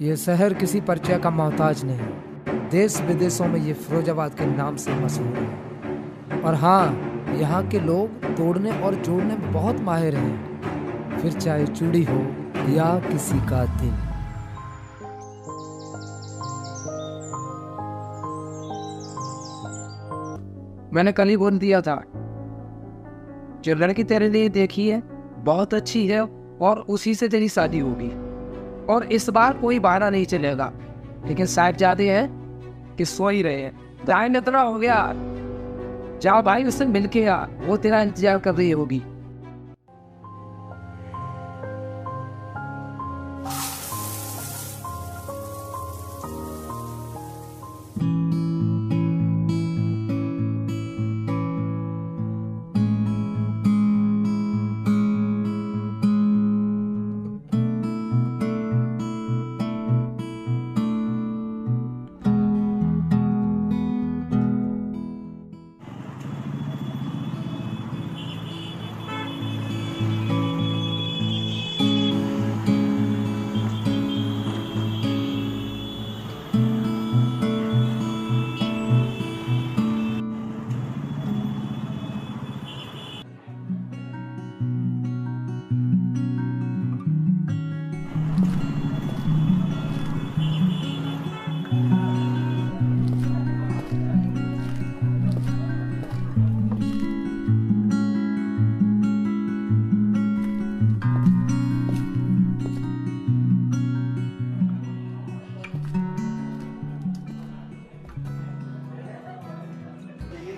ये शहर किसी परिचय का मोहताज नहीं। देश विदेशों में ये फिरोजाबाद के नाम से मशहूर है। और हाँ, यहाँ के लोग तोड़ने और जोड़ने में बहुत माहिर हैं, फिर चाहे चूड़ी हो या किसी का दिल। मैंने कल ही बोल दिया था, जो लड़की तेरे लिए देखी है बहुत अच्छी है और उसी से तेरी शादी होगी। और इस बार कोई बहाना नहीं चलेगा। लेकिन शायद ज्यादा है कि सो ही रहे हैं। टाइम इतना हो गया, जाओ भाई उससे मिल के आ, वो तेरा इंतजार कर रही होगी।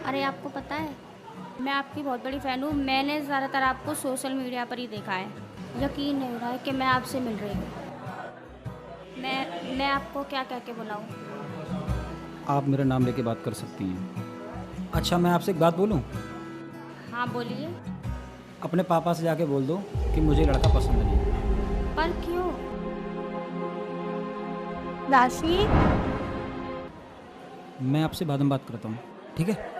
अरे आपको पता है, मैं आपकी बहुत बड़ी फ़ैन हूँ। मैंने ज़्यादातर आपको सोशल मीडिया पर ही देखा है। यकीन नहीं हो रहा है कि मैं आपसे मिल रही हूँ। मैं आपको क्या कह के बुलाऊँ? आप मेरा नाम लेके बात कर सकती हैं। अच्छा, मैं आपसे एक बात बोलूं? हाँ बोलिए। अपने पापा से जाके बोल दो कि मुझे लड़का पसंद नहीं। पर क्यों? राशि, मैं आपसे बाद में बात करता हूँ, ठीक है?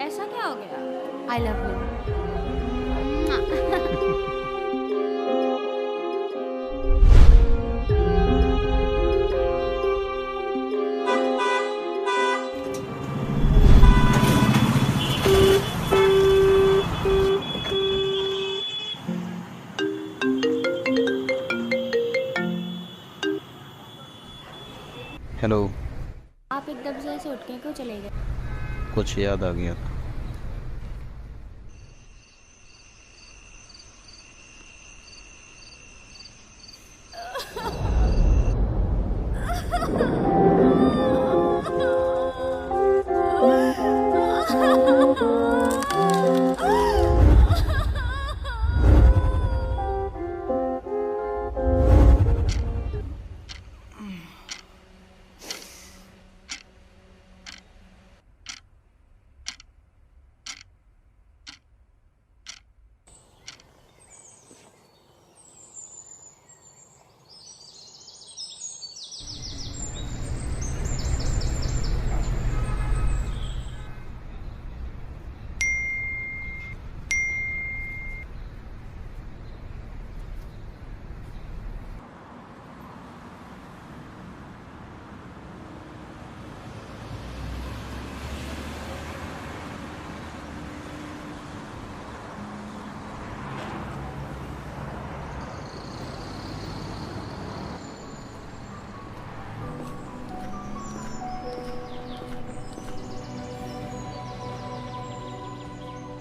ऐसा क्या हो गया? I love you. हेलो। आप एकदम से ऐसे उठ के क्यों चले गए? कुछ याद आ गया था।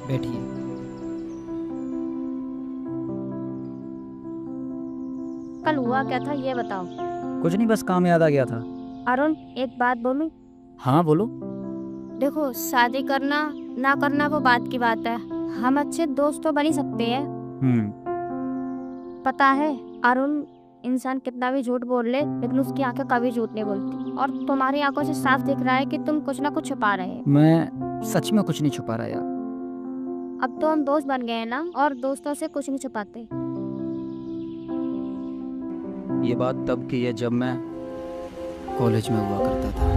बैठिए। कल हुआ क्या था ये बताओ। कुछ नहीं, बस काम याद आ गया था। अरुण, एक बात बोलूं? हाँ बोलो। देखो, शादी करना ना करना वो बात की बात है। हम अच्छे दोस्त तो बन ही सकते हैं। पता है अरुण, इंसान कितना भी झूठ बोल ले लेकिन उसकी आंखें कभी झूठ नहीं बोलती। और तुम्हारी आंखों से साफ दिख रहा है कि तुम कुछ ना कुछ छुपा रहे हैं। मैं सच में कुछ नहीं छुपा रहा यार। अब तो हम दोस्त बन गए हैं ना, और दोस्तों से कुछ नहीं छुपाते। ये बात तब की है जब मैं कॉलेज में हुआ करता था।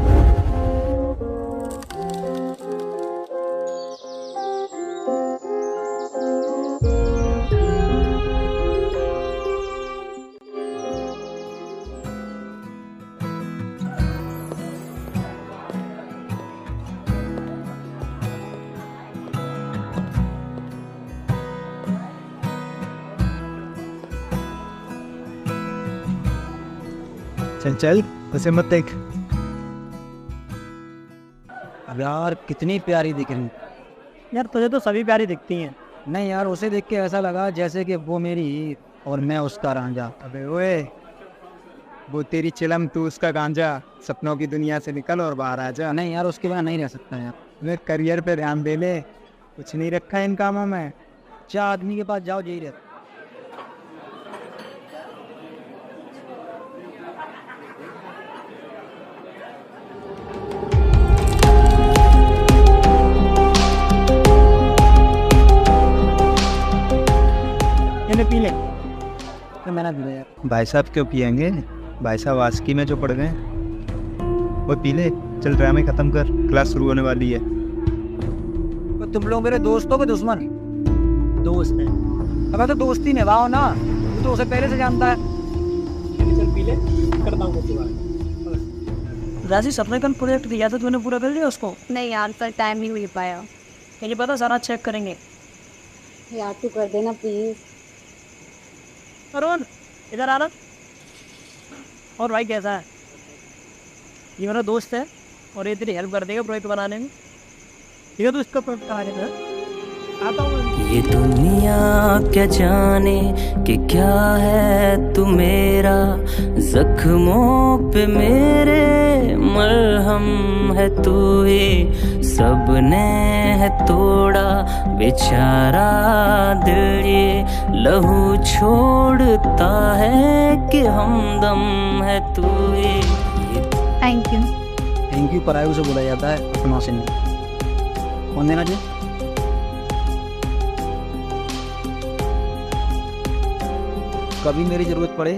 चल चल, उसे मत देख। अब यार कितनी प्यारी दिख रही। यार तुझे तो सभी प्यारी दिखती हैं। नहीं यार, उसे देख के ऐसा लगा जैसे कि वो मेरी और मैं उसका रांझा। अबे ओए, वो तेरी चिलम, तू उसका गांजा। सपनों की दुनिया से निकल और बाहर आ जा। नहीं यार, उसके बाद नहीं रह सकता यार। मैं करियर पे ध्यान दे ले, कुछ नहीं रखा इन कामों में। 4 आदमी के पास जाओ, यही रहता। इन्हें पी ले। तो मैंने भी यार, भाई साहब क्यों पियेंगे? भाई साहब आस्की में जो पड़ गए। वो पी ले, चल ड्रामे खत्म कर, क्लास शुरू होने वाली है। तो तुम लोग मेरे दोस्तों के दुश्मन? दोस्त है। अब तो दोस्ती निभाओ ना, तू तो उसे पहले से जानता है। चल पी ले, करता हूँ कुछ बात। राजी सपने का प्रोजेक्ट दिया था, तूने पूरा कर लिया उसको? नहीं यार, पर टाइम नहीं मिल पाया। मुझे पता, सारा चेक करेंगे। यार तू कर देना प्लीज। अरुण इधर आ रहा। और भाई कैसा है? ये मेरा दोस्त है और ये तेरी हेल्प कर देगा प्रोजेक्ट बनाने में। ठीक है, तो इसका प्रोजेक्ट करा देगा। आता हूँ। ये दुनिया क्या जाने कि क्या है तू मेरा, जख्मों पे मेरे मरहम है तू ही। सबने है तोड़ा बेचारा दिल, ये लहू छोड़ता है कि हमदम है तू ही। Thank you. थैंक यू परायु से बोला जाता है, अपनों से नहीं। कौन देना जी? कभी मेरी ज़रूरत पड़े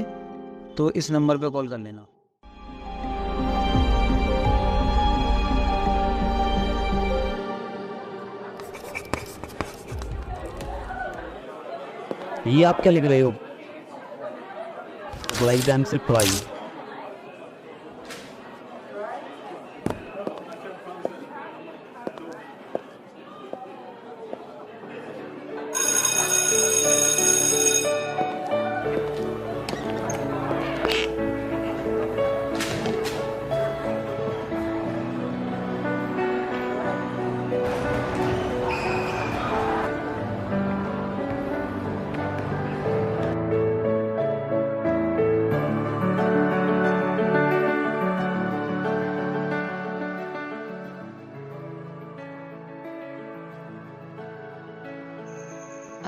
तो इस नंबर पे कॉल कर लेना। ये आप क्या लिख रहे हो? लाइक डांस से पढ़ाई।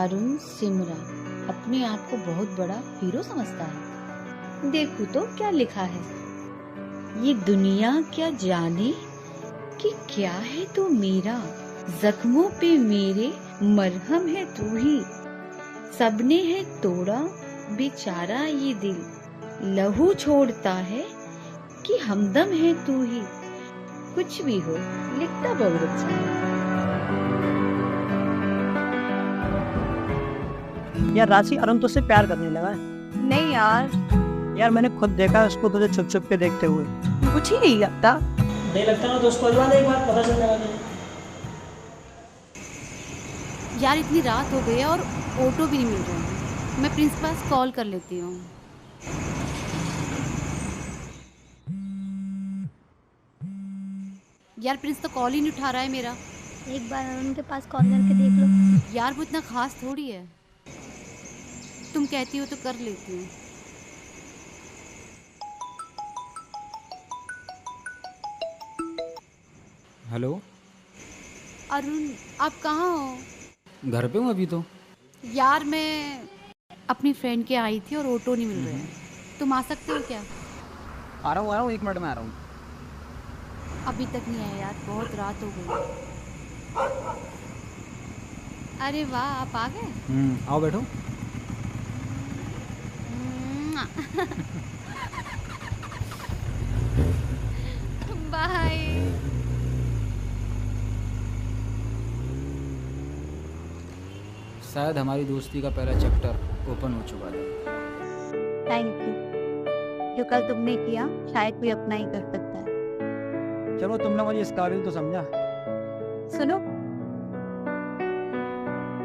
अरुण सिमरा अपने आप को बहुत बड़ा हीरो समझता है। देखो तो क्या लिखा है, ये दुनिया क्या जाने कि क्या है तू मेरा, जख्मों पे मेरे मरहम है तू ही। सबने है तोड़ा बेचारा ये दिल, लहू छोड़ता है कि हमदम है तू ही। कुछ भी हो, लिखता बहुत अच्छा है। यार राशि, अरुण तुझसे प्यार करने लगा है। नहीं यार। यार मैंने खुद देखा है उसको तुझे छुप छुप के देखते हुए। कुछ ही नहीं लगता। नहीं लगता ना, तो उसको अजमा दे एक बार, पता चल जाएगा तुझे। यार इतनी रात हो गई है और ऑटो भी नहीं मिल रहा है। मैं प्रिंस के पास कॉल कर लेती हूँ। यार प्रिंस तो कॉल ही नहीं उठा रहा है मेरा। एक बार उनके पास कॉल करके देख लो। यार वो इतना खास थोड़ी है, तुम कहती हो तो कर लेती हूँ। हेलो अरुण, आप कहाँ हो? घर पे हूँ अभी तो। यार मैं अपनी फ्रेंड के आई थी और ऑटो नहीं मिल रहे हैं। तुम आ सकते हो क्या? आ रहा हूँ 1 मिनट में आ रहा हूँ। अभी तक नहीं आया यार, बहुत रात हो गई। अरे वाह, आप आ गए। आओ बैठो। बाय। शायद हमारी दोस्ती का पहला चैप्टर ओपन हो चुका है। Thank you. जो कल तुमने किया शायद कोई अपना ही कर सकता है। चलो, तुमने मुझे इस काबिल तो समझा। सुनो,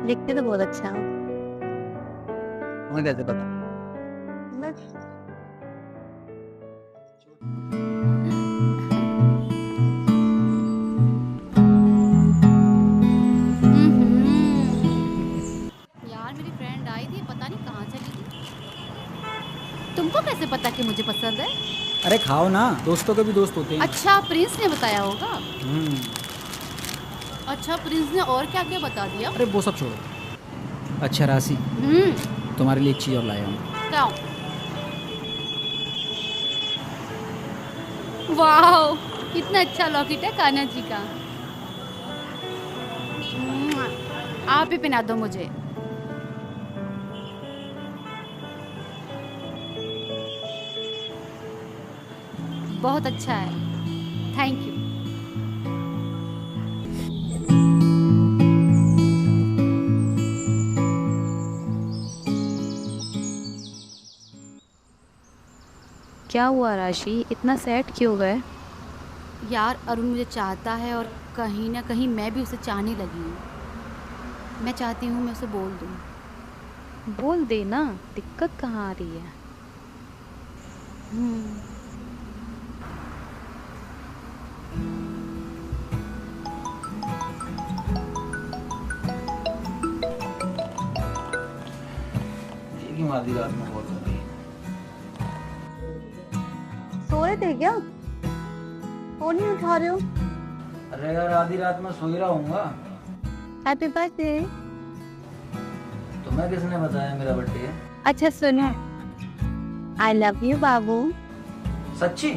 लिखते तो बहुत अच्छा हो। तुम्हें कैसे पता? बस पता नहीं कहाँ चली गई। तुमको कैसे पता कि मुझे पसंद है? अरे खाओ ना, दोस्तों के भी दोस्त होते हैं। अच्छा, प्रिंस ने बताया होगा। अच्छा, प्रिंस ने और क्या क्या बता दिया? अरे वो सब छोड़ो। अच्छा राशि, तुम्हारे लिए एक चीज़ और लाया हूँ। क्या? वाह, कितना अच्छा लॉकेट है कान्हा जी का। आप ही पहना दो मुझे। बहुत अच्छा है, थैंक यू। क्या हुआ राशि, इतना सैड क्यों गए? यार, अरुण मुझे चाहता है और कहीं ना कहीं मैं भी उसे चाहने लगी हूँ। मैं चाहती हूँ मैं उसे बोल दूँ। बोल दे ना, दिक्कत कहाँ आ रही है? क्यों आधी रात में कॉल कर रही है? सो रहे थे क्या? फोन नहीं उठा रहे हो? अरे यार, आधी रात में सो ही रहा हूँगा। Happy birthday. तुम्हें किसने बताया मेरा बर्थडे है? अच्छा सुनो, आई लव यू बाबू। सच्ची?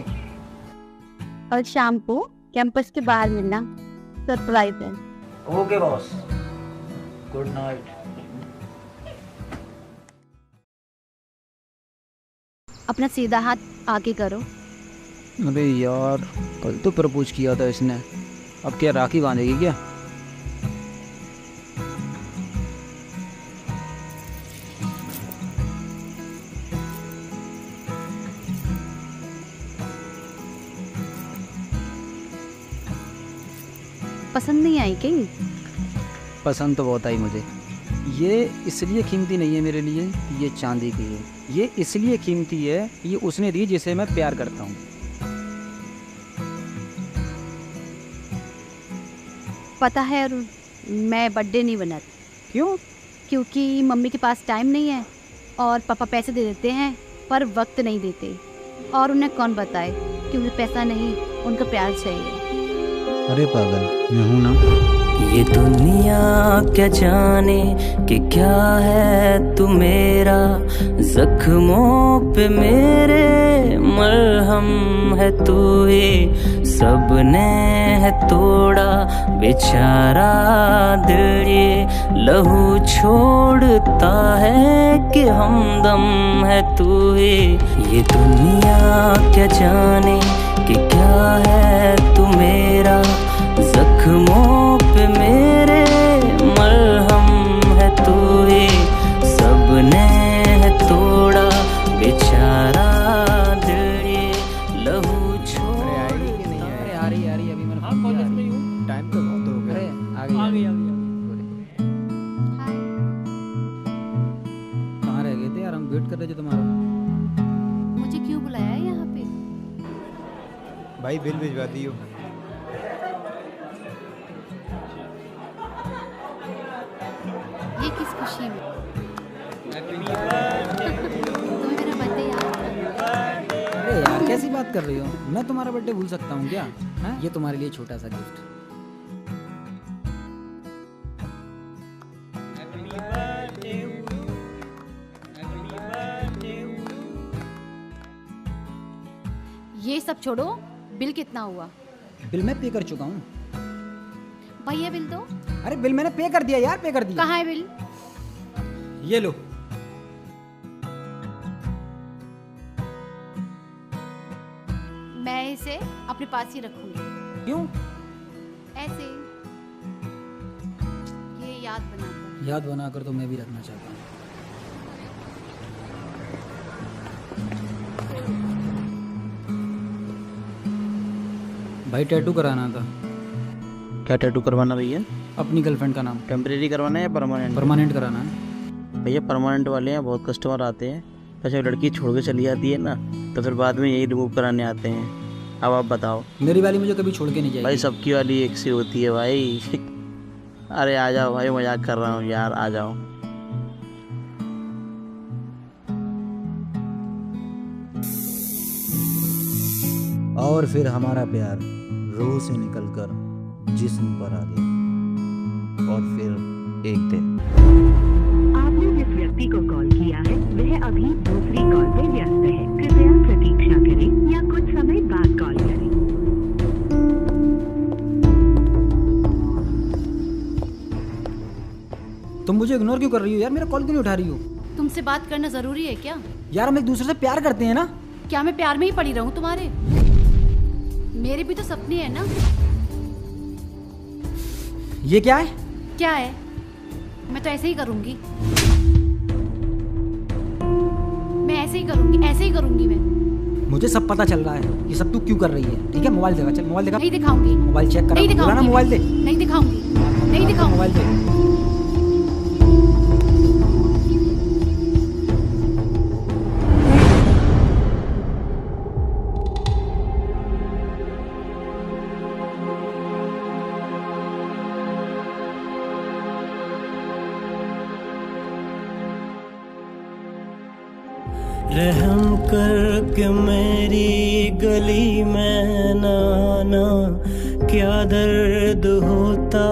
और शाम को कैंपस के बाहर मिलना, सरप्राइज है। Okay boss, good night. अपना सीधा हाथ आगे करो। अरे यार, कल तो प्रपोज किया था इसने, अब क्या राखी बांधेगी क्या? पसंद नहीं आई क्या? पसंद तो बहुत आई मुझे। ये इसलिए कीमती नहीं है मेरे लिए, ये चांदी की है। ये इसलिए कीमती है, ये उसने दी जिसे मैं प्यार करता हूँ। पता है अरुण, मैं बर्थडे नहीं बनाती। क्यों? क्योंकि मम्मी के पास टाइम नहीं है और पापा पैसे दे देते हैं पर वक्त नहीं देते, और उन्हें कौन बताए कि मुझे पैसा नहीं, उनका प्यार चाहिए। अरे पागल, मैं हूं ना। ये दुनिया क्या जाने कि क्या है तू मेरा, जख्मों पे मेरे मरहम है तू ही। सबने है तोड़ा बेचारा दिल, ये लहू छोड़ता है कि हमदम है तू ही। ये दुनिया क्या जाने कि क्या है तू मेरा, जख्मों पे मेरे मरहम है तू ही। सबने है तोड़ा बेचारा दिल, ये लहू छोड़ता है। आ रही अभी मैंने कॉलेज में हूँ। टाइम तो बहुत हो गया। आ गई। कहाँ रह गए थे यार, हम वेट कर रहे थे तुम्हारा। मुझे क्यों बुलाया है यहाँ पे? भाई बिल भिजवा दियो। ये किस खुशी में? तुम्हें मेरा बर्थडे याद है? अरे यार, कैसी बात कर रही हो? मैं तुम्हारा बर्थडे भूल सकता हूँ क्या? हाँ? ये तुम्हारे लिए छोटा सा गिफ्ट। ये सब छोड़ो, बिल कितना हुआ? बिल मैं पे कर चुका हूँ। भैया बिल दो। अरे बिल मैंने पे कर दिया यार, पे कर दिया। कहाँ है बिल? ये लो। मैं इसे अपने पास ही रखूंगी। क्यों? ऐसे ये याद बनाकर। याद बनाकर तो मैं भी रखना चाहता हूँ। भाई टैटू कराना था। क्या टैटू करवाना भैया? अपनी गर्लफ्रेंड का नाम। टेम्परेरी करवाना है या परमानेंट? परमानेंट कराना है भैया। परमानेंट वाले हैं, बहुत कस्टमर आते हैं, तो जब लड़की छोड़ के चली जाती है ना, तो फिर बाद में यही रिमूव कराने आते हैं। अब आप बताओ। मेरी वाली मुझे कभी छोड़ के नहीं जाएगी। भाई सबकी वाली एक सी होती है भाई। अरे आ जाओ भाई, मजाक कर रहा हूँ यार, आ जाओ। और फिर हमारा प्यार रूह से निकलकर जिस्म पर आ गया। और फिर एक दिन आपने जिस व्यक्ति को कॉल किया है वह अभी दूसरी कॉल पे व्यस्त है। कृपया प्रतीक्षा करें या कुछ समय बाद कॉल करें। तुम मुझे इग्नोर क्यों कर रही हो यार? मेरा कॉल क्यों नहीं उठा रही हो? तुमसे बात करना जरूरी है क्या? यार हम एक दूसरे से प्यार करते हैं ना। क्या मैं प्यार में ही पड़ी रहूं तुम्हारे? मेरे भी तो सपने हैं ना। ये क्या है? क्या है? मैं तो ऐसे ही करूंगी। मैं ऐसे ही करूंगी मैं। मुझे सब पता चल रहा है ये सब तू क्यों कर रही है। ठीक है, मोबाइल दिखा। चल मोबाइल दिखा। नहीं दिखाऊंगी। मोबाइल चेक कर। नहीं दिखाऊंगी। ना मोबाइल दे। नहीं दिखाऊंगी। नहीं दिखाऊंगी। मोबाइल दे। रहम करके मेरी गली में ना आना, क्या दर्द होता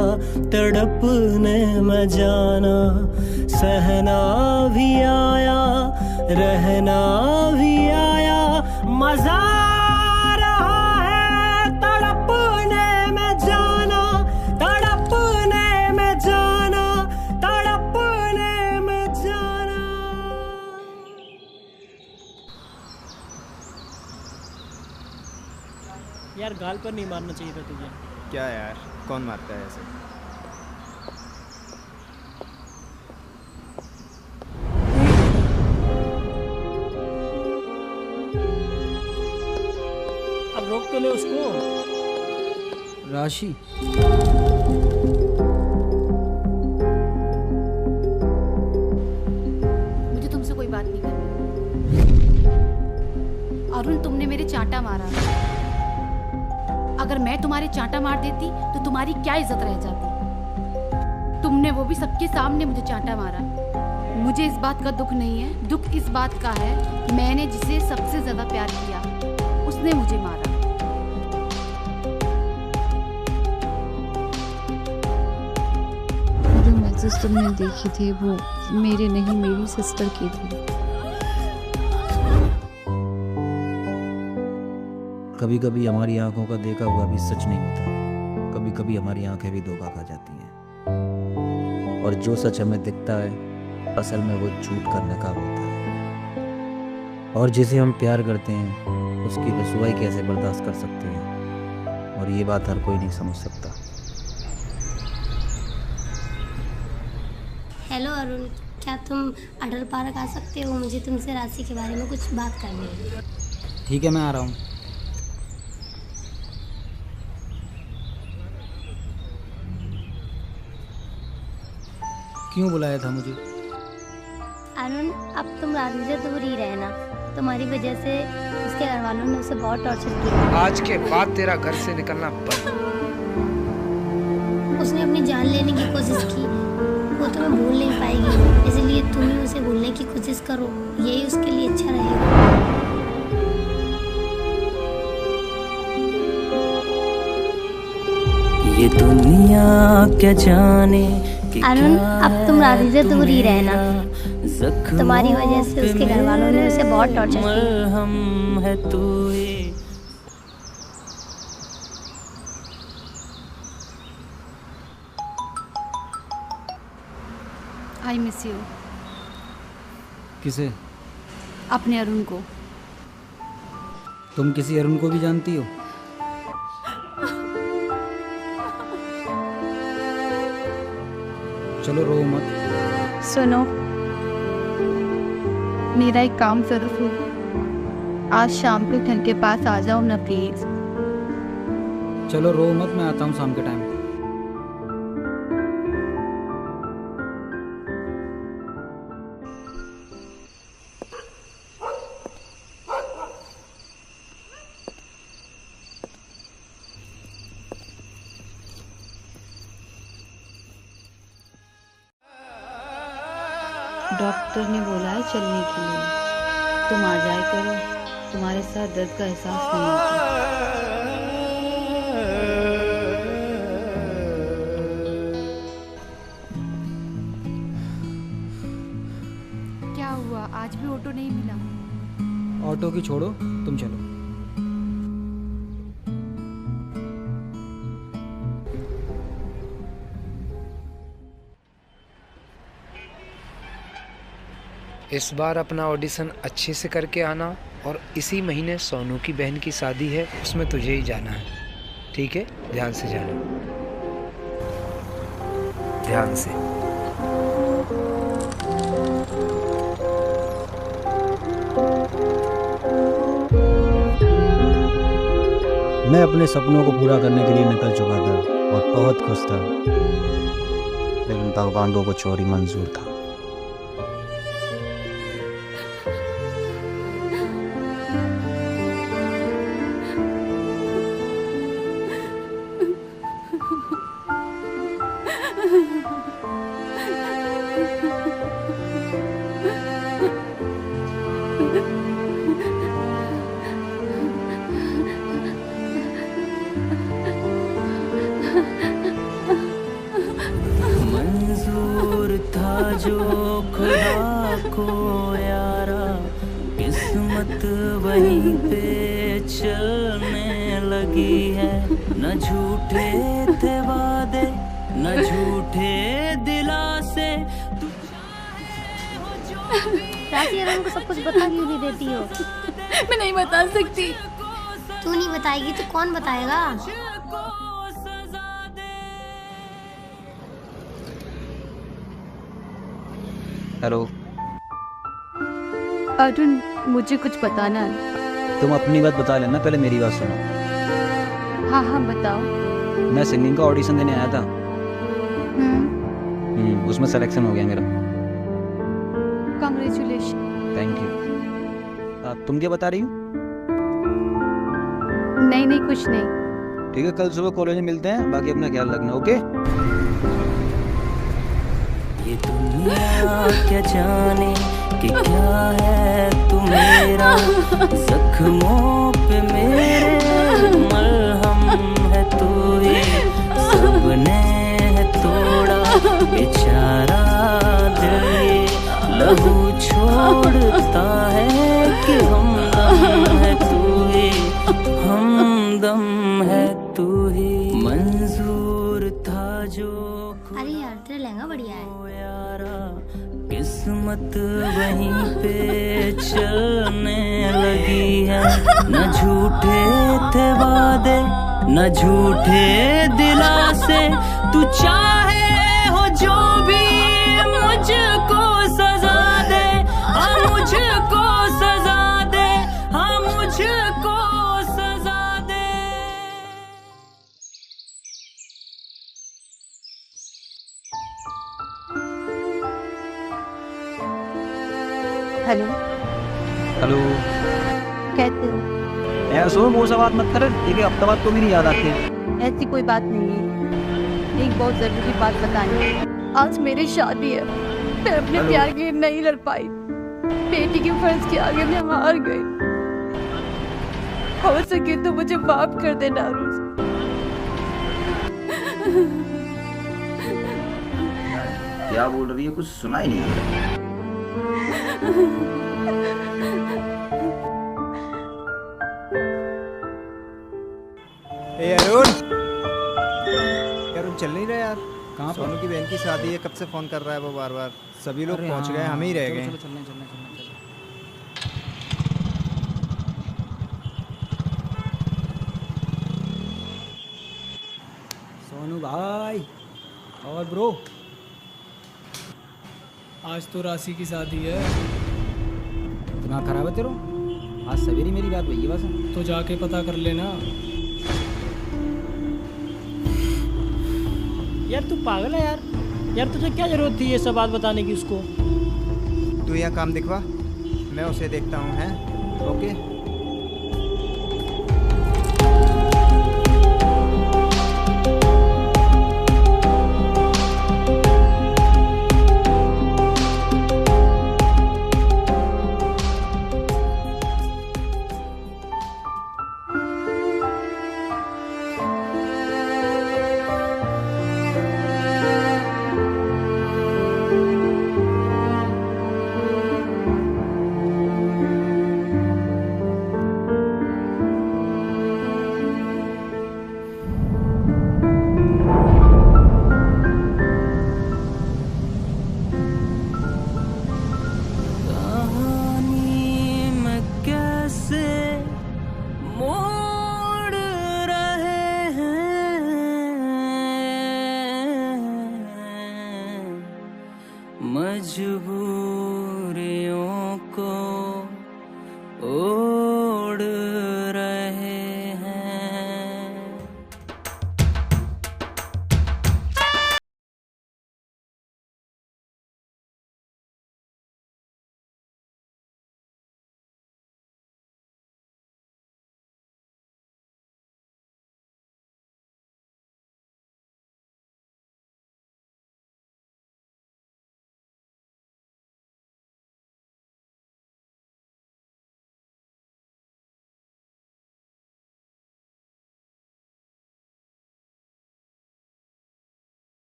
तड़पने में जाना। सहना भी आया रहना भी आया, मजा रहा है तड़पने में जाना, तड़पने में जाना, तड़पने में जाना। यार गाल पर नहीं मारना चाहिए था तुझे। क्या यार, कौन मारता है ऐसे? अब रोक तो ले उसको। राशि, मुझे तुमसे कोई बात नहीं करनी। अरुण, तुमने मेरे चांटा मारा। अगर मैं तुम्हारे चांटा मार देती तो तुम्हारी क्या इज्जत रह जाती। तुमने वो भी सबके सामने मुझे चांटा मारा। मुझे इस बात का दुख नहीं है, दुख इस बात का है मैंने जिसे सबसे ज्यादा प्यार किया उसने मुझे मारा। जो मैसेज तुमने देखी थी वो मेरे नहीं, मेरी सिस्टर की थी। कभी कभी हमारी आंखों का देखा हुआ भी सच नहीं होता। कभी कभी हमारी आंखें भी धोखा खा जाती हैं, और जो सच हमें दिखता है असल में वो झूठ करने का होता है। और जिसे हम प्यार करते हैं उसकी रसवाई कैसे बर्दाश्त कर सकते हैं, और ये बात हर कोई नहीं समझ सकता। हेलो अरुण, क्या तुम अटल पार्क आ सकते हो? मुझे तुमसे राशि के बारे में कुछ बात करनी है। ठीक है, मैं आ रहा हूँ। क्यों बुलाया था मुझे? अरुण, अब तुम राशि से दूर ही रहना। तुम्हारी वजह से उसके घर वालों ने उसे बहुत टॉर्चर किया। आज के बाद तेरा घर से निकलना बंद। उसने अपनी जान लेने की कोशिश की, वो तुम्हें भूल नहीं पाएगी, इसलिए तुम ही उसे भूलने की कोशिश करो, यही उसके लिए अच्छा रहेगा। ये दुनिया क्या जाने। अरुण, अब तुम राशि से दूर ही रहना। तुम्हारी वजह से उसके घर वालों ने उसे बहुत टॉर्चर किया। हम है तू ही। I miss you. किसे? अपने अरुण को। तुम किसी अरुण को भी जानती हो? चलो रो मत। सुनो, मेरा एक काम जरूर है। आज शाम को घर के पास आ जाओ ना प्लीज। चलो रो मत, मैं आता हूँ शाम के टाइम। डॉक्टर ने बोला है चलने के लिए। तुम आ जाया करो, तुम्हारे साथ दर्द का एहसास नहीं होता। आज भी ऑटो नहीं मिला। ऑटो की छोड़ो, तुम चलो। इस बार अपना ऑडिशन अच्छे से करके आना, और इसी महीने सोनू की बहन की शादी है, उसमें तुझे ही जाना है, ठीक है? ध्यान से जाना, ध्यान से। मैं अपने सपनों को पूरा करने के लिए निकल चुका था और बहुत खुश था, लेकिन भगवान को कुछ और ही मंजूर था। मंजूर था जो खुदा को यारा, किस्मत वहीं पे चलने लगी है। न झूठे थे वादे, न झूठे दिलासे। राशि यार उनको सब कुछ बता क्यों नहीं देती हो? मैं नहीं बता सकती। तू नहीं बताएगी तो कौन बताएगा? हेलो अर्जुन, मुझे कुछ बताना है। तुम अपनी बात बता लेना, पहले मेरी बात सुनो। हाँ हाँ बताओ। मैं सिंगिंग का ऑडिशन देने आया था। उसमें सिलेक्शन हो गया मेरा। कांग्रेचुलेशन। Thank you. तुम क्या बता रही हो? नहीं नहीं कुछ नहीं। ठीक है, कल सुबह कॉलेज में मिलते हैं, बाकी अपना ख्याल रखना। ओके? ये दुनिया क्या जाने कि क्या है तू मेरा, जख्मों पे मेरे मरहम है तू ही। सबने है तोड़ा बेचारा दिल, लहू छोड़ता है कि हमदम है तू ही, हमदम है तू ही। मंजूर था जो अरे यार तेरा लहंगा बढ़िया है। किस्मत वहीं पे चलने लगी है। न झूठे थे वादे, न झूठे दिलासे। तू चाहे हो जो भी मुझको सजा दे, हाँ मुझको सजा दे, हाँ मुझको सजा दे। हेलो हेलो, कैसे हो? यार सुनो, वो सब बात मत कर। एक हफ्ता बाद तो मेरी याद आती है। ऐसी कोई बात नहीं है, एक बहुत जरूरी बात बतानी है। आज मेरी शादी है, मैं अपने प्यार के लिए नहीं लड़ पाई। बेटी के फर्ज के आगे मैं हार गई। हो सके तो मुझे माफ कर देना अरुण। क्या बोल रही है? कुछ सुना ही नहीं। अरुण, चल नहीं रहा यार। कहाँ? सोनू की बहन की शादी है, कब से फोन कर रहा है वो बार बार। सभी लोग पहुंच गए, हम ही रह गए। सोनू भाई और ब्रो, आज तो राशि की शादी है। दिमाग खराब है तेरा? आज सवेरे मेरी बात हुई है बस। तो जाके पता कर लेना। यार तू पागल है यार। यार तुझे क्या जरूरत थी ये सब बात बताने की उसको? तू यहाँ काम दिखवा, मैं उसे देखता हूँ। हैं? ओके।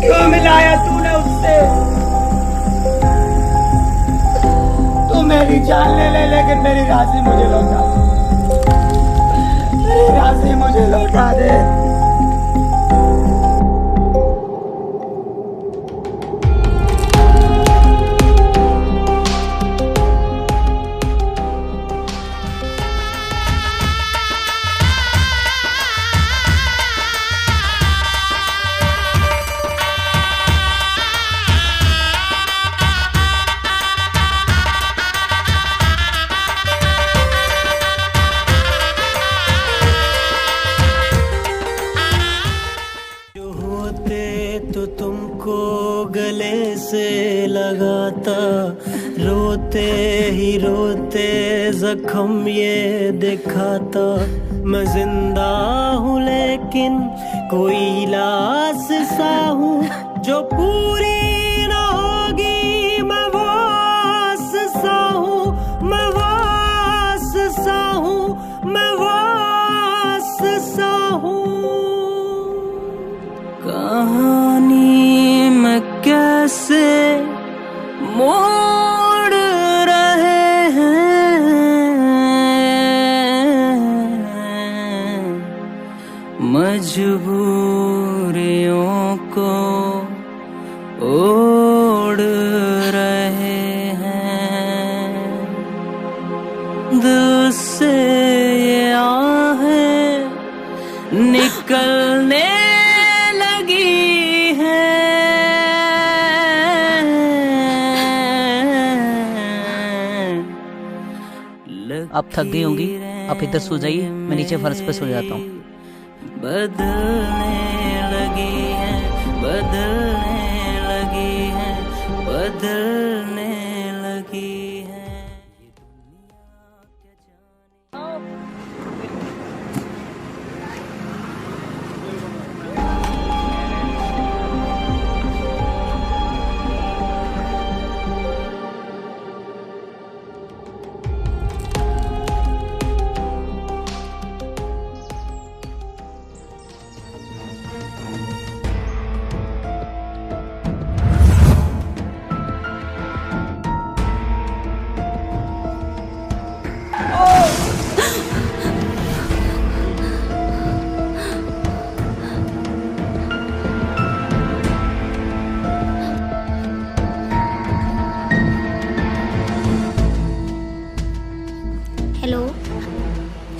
क्यों मिलाया तूने उससे? तू मेरी जान ले ले लेकिन मेरी राशि मुझे लौटा दे। मेरी राशि मुझे लौटा दे। रोते ही रोते जख्म ये दिखाता, मैं जिंदा हूँ लेकिन कोई लाश सा हूँ जो पूरी ना होगी। मैं वास सा हूँ, मैं वास सा हूँ, मैं वास सा हूँ। कहानी में कैसे मोड़ रहे हैं, मजबूरियों को ओढ़ रहे हैं। दिल से ये आहें निकलने आप थक गई होंगी, आप इधर सो जाइए, मैं नीचे फर्श पे सो जाता हूँ। बदलने लगी है, बदलने लगी है, बदलने लगी है।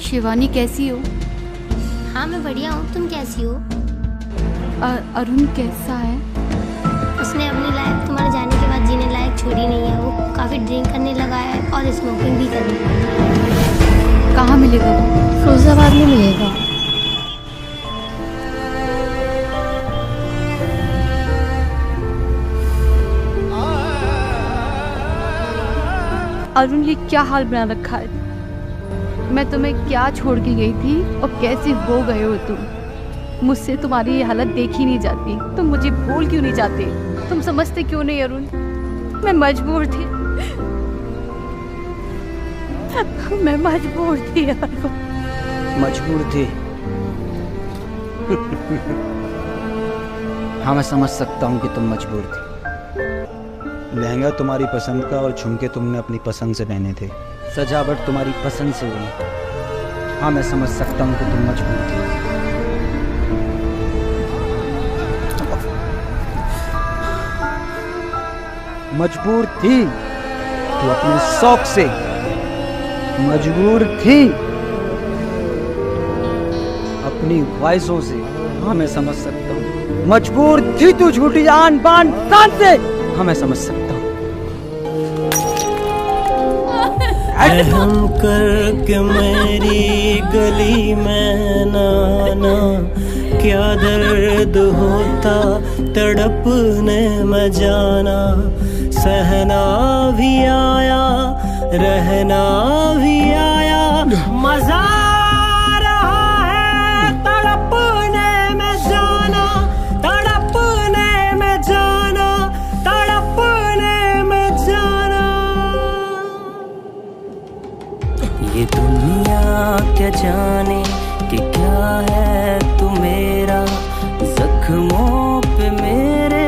शिवानी कैसी हो? हाँ मैं बढ़िया हूँ, तुम कैसी हो? अरुण कैसा है? उसने अपनी लाइफ तुम्हारे जाने के बाद जीने लायक छोड़ी नहीं है। वो काफी ड्रिंक करने लगा है और स्मोकिंग भी करने लगा है। कहाँ मिलेगा वो? फिरोजाबाद में मिलेगा। अरुण ये क्या हाल बना रखा है? मैं तुम्हें क्या छोड़ के गई थी और कैसे हो गए हो तुम? मुझसे तुम्हारी ये हालत देखी नहीं जाती। तुम मुझे भूल क्यों नहीं जाते? तुम समझते क्यों नहीं अरुण? मैं मजबूर थी, मैं मजबूर थी अरुण। मजबूर थी? हाँ मैं समझ सकता हूँ कि तुम मजबूर थी। लहंगा तुम्हारी पसंद का और झुमके तुमने अपनी पसंद से पहने थे। सजावट तुम्हारी पसंद से हुई। हाँ मैं समझ सकता हूँ कि तुम मजबूर थी। मजबूर थी तो अपने शौक से मजबूर थी, अपनी ख्वाहिशों से। हाँ मैं समझ सकता हूँ। मजबूर थी तू झूठी आन बान शान से। हाँ मैं समझ सकता हूँ। रहम करके मेरी गली में नाना, क्या दर्द होता तड़पने में जाना। सहना भी आया, रहना भी आया, मजा रहा है तड़पने में जाना, तड़पने में जाना, तड़पने में जाना। ये दुनिया क्या जाने कि क्या है तू मेरा, जख्मों पे मेरे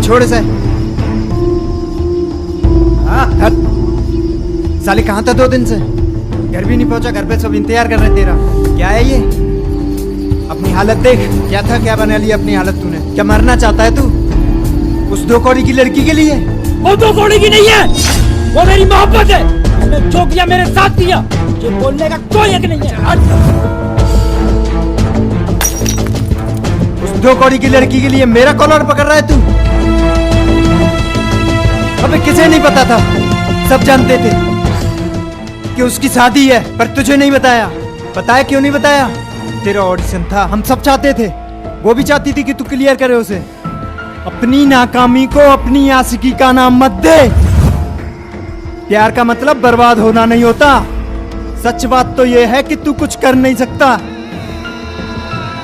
छोड़ इसे। हट। साले कहाँ था 2 दिन से? घर भी नहीं पहुंचा, घर पे सब इंतजार कर रहे तेरा। क्या है ये? अपनी हालत देख, क्या था क्या बना लिया अपनी हालत तूने। क्या मरना चाहता है तू उस 2 कौड़ी की लड़की के लिए? वो 2 कौड़ी की नहीं है, वो मेरी मोहब्बत है। उसने जो किया मेरे साथ किया, ये बोलने का कोई हक नहीं है। उस 2 कौड़ी की लड़की के लिए मेरा कॉलर पकड़ रहा है तू? अबे किसे नहीं पता था? सब जानते थे कि उसकी शादी है, पर तुझे नहीं बताया। बताया क्यों नहीं बताया? तेरा ऑडिशन था, हम सब चाहते थे। वो भी चाहती थी कि तू क्लियर करे उसे। अपनी नाकामी को अपनी आशिकी का नाम मत दे। प्यार का मतलब बर्बाद होना नहीं होता। सच बात तो ये है कि तू कुछ कर नहीं सकता।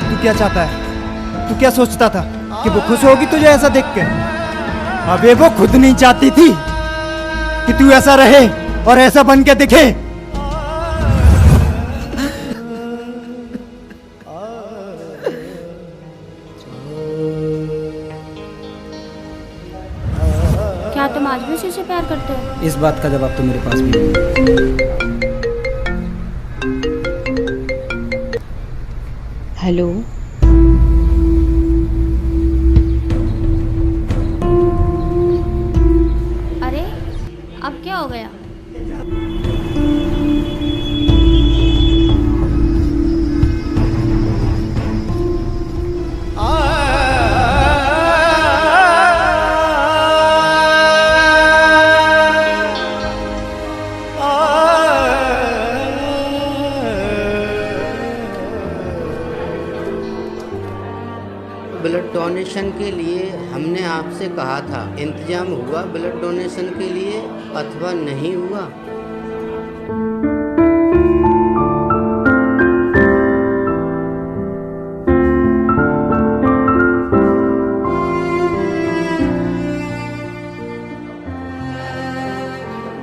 तू क्या चाहता है? तू क्या सोचता था कि वो खुश होगी तुझे ऐसा देख के? अबे वो खुद नहीं चाहती थी कि तू ऐसा रहे और ऐसा बन के दिखे। क्या तुम आज भी उसी से प्यार करते हो? इस बात का जवाब तो मेरे पास भी नहीं। हेलो, अरे अब क्या हो गया? ब्लड डोनेशन के लिए हमने आपसे कहा था, इंतजाम हुआ ब्लड डोनेशन के लिए अथवा नहीं हुआ?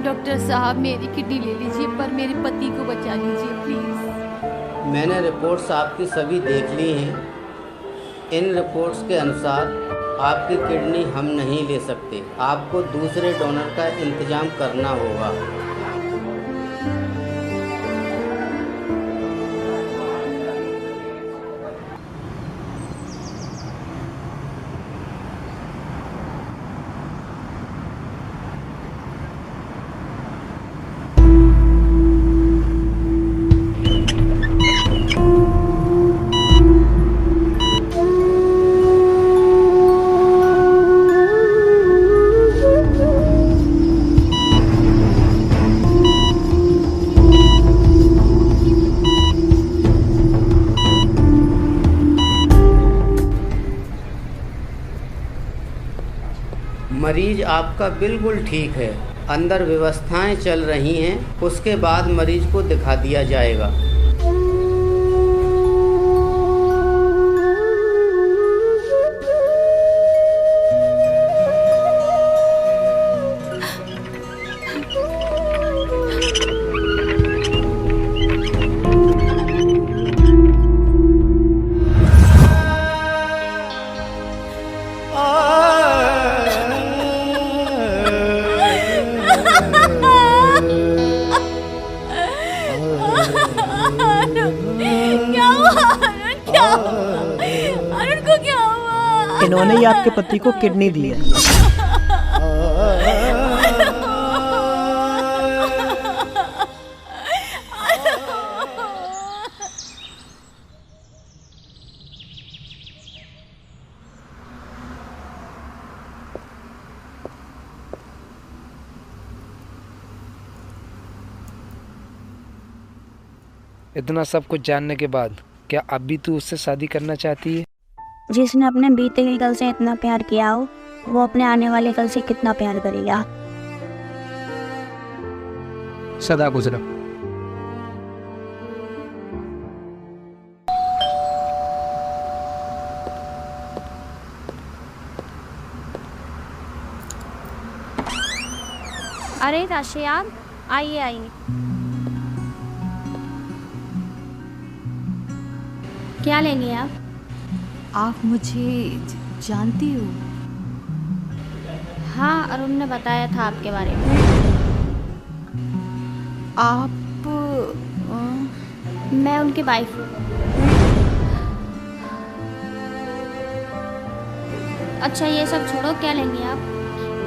डॉक्टर साहब मेरी किडनी ले लीजिए, पर मेरे पति को बचा लीजिए प्लीज। मैंने रिपोर्ट्स आपकी सभी देख ली हैं। इन रिपोर्ट्स के अनुसार आपकी किडनी हम नहीं ले सकते, आपको दूसरे डोनर का इंतजाम करना होगा। मरीज आपका बिल्कुल ठीक है, अंदर व्यवस्थाएं चल रही हैं, उसके बाद मरीज को दिखा दिया जाएगा। इन्होंने ही आपके पति को किडनी दी है। इतना सब कुछ जानने के बाद क्या अब भी तू उससे शादी करना चाहती है? जिसने अपने बीते के कल से इतना प्यार किया हो, वो अपने आने वाले कल से कितना प्यार करेगा। सदा गुजरा। अरे राशियान, आइए आइए। क्या लेंगे आप? आप मुझे जानती हो? हाँ, अरुण ने बताया था आपके बारे में। आप मैं उनकी वाइफ हूँ। अच्छा ये सब छोड़ो, क्या लेंगे आप?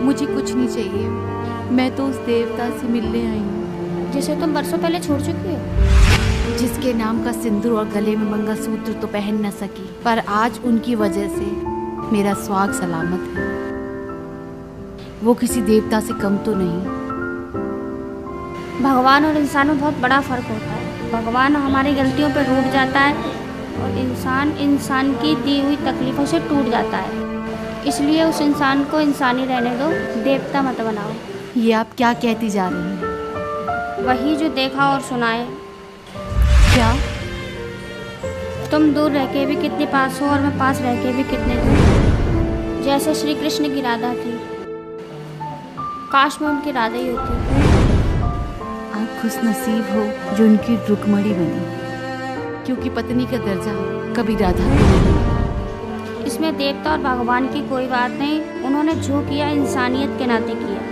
मुझे कुछ नहीं चाहिए, मैं तो उस देवता से मिलने आई हूँ जिसे तुम बरसों पहले छोड़ चुकी हो, जिसके नाम का सिंदूर और गले में मंगलसूत्र तो पहन न सकी, पर आज उनकी वजह से मेरा सुहाग सलामत है। वो किसी देवता से कम तो नहीं। भगवान और इंसान में बहुत बड़ा फर्क होता है। भगवान हमारी गलतियों पर रूठ जाता है और इंसान की दी हुई तकलीफों से टूट जाता है। इसलिए उस इंसान को इंसानी रहने दो, देवता मत बनाओ। ये आप क्या कहती जा रही हैं? वही जो देखा और सुना है। क्या? तुम दूर रह के भी कितने पास हो और मैं पास रह के भी कितने दूर। जैसे श्री कृष्ण की राधा थी, काश में उनकी राधा ही होती। आप खुश नसीब हो जो उनकी रुकमणी बनी, क्योंकि पत्नी का दर्जा कभी राधा को नहीं। इसमें देवता और भगवान की कोई बात नहीं। उन्होंने जो किया इंसानियत के नाते किया।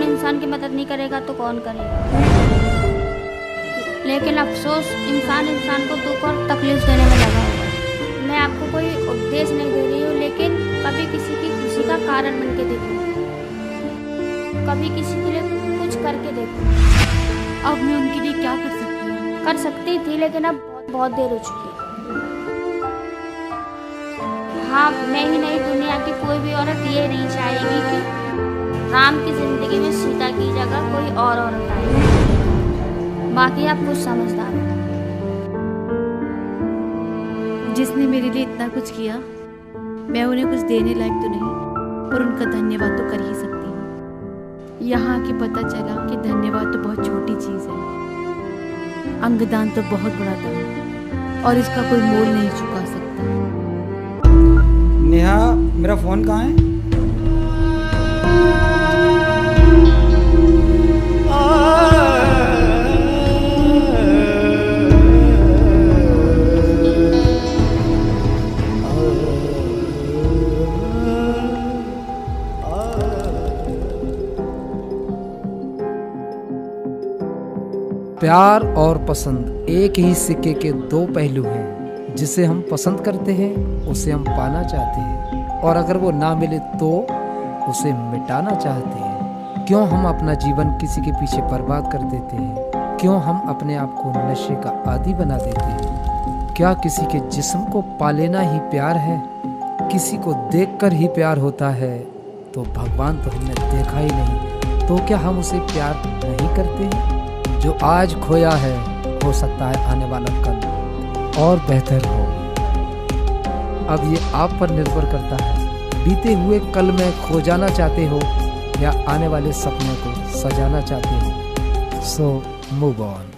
इंसान की मदद नहीं करेगा तो कौन करेगा? लेकिन अफसोस इंसान को दुख और तकलीफ देने में लगा हुआ है। मैं आपको कोई उपदेश नहीं दे रही हूँ, लेकिन कभी किसी की खुशी का कारण बन के देखो, कभी किसी के लिए कुछ करके देखो। अब मैं उनके लिए क्या कर सकती हूँ? कर सकती थी, लेकिन अब बहुत देर हो चुकी है। हाँ, मैं ही नहीं, दुनिया की कोई भी औरत ये नहीं चाहेगी कि राम की जिंदगी में सीता की जगह कोई और औरत आए। बाकी आप कुछ समझदार हो। जिसने मेरे लिए इतना कुछ किया, मैं उन्हें कुछ देने लायक तो नहीं, पर उनका धन्यवाद तो कर ही सकती हूँ। यहाँ के पता चला कि धन्यवाद तो बहुत छोटी चीज़ है, अंगदान तो बहुत बड़ा दान है और इसका कोई मोल नहीं चुका सकता। नेहा, मेरा फोन कहाँ है? प्यार और पसंद एक ही सिक्के के दो पहलू हैं। जिसे हम पसंद करते हैं उसे हम पाना चाहते हैं, और अगर वो ना मिले तो उसे मिटाना चाहते हैं। क्यों हम अपना जीवन किसी के पीछे बर्बाद कर देते हैं? क्यों हम अपने आप को नशे का आदी बना देते हैं? क्या किसी के जिस्म को पा लेना ही प्यार है? किसी को देखकर ही प्यार होता है? तो भगवान तो हमने देखा ही नहीं, तो क्या हम उसे प्यार नहीं करते हैं? जो आज खोया है हो सकता है आने वाला कल और बेहतर हो। अब ये आप पर निर्भर करता है, बीते हुए कल में खो जाना चाहते हो या आने वाले सपनों को सजाना चाहते हो। So move on.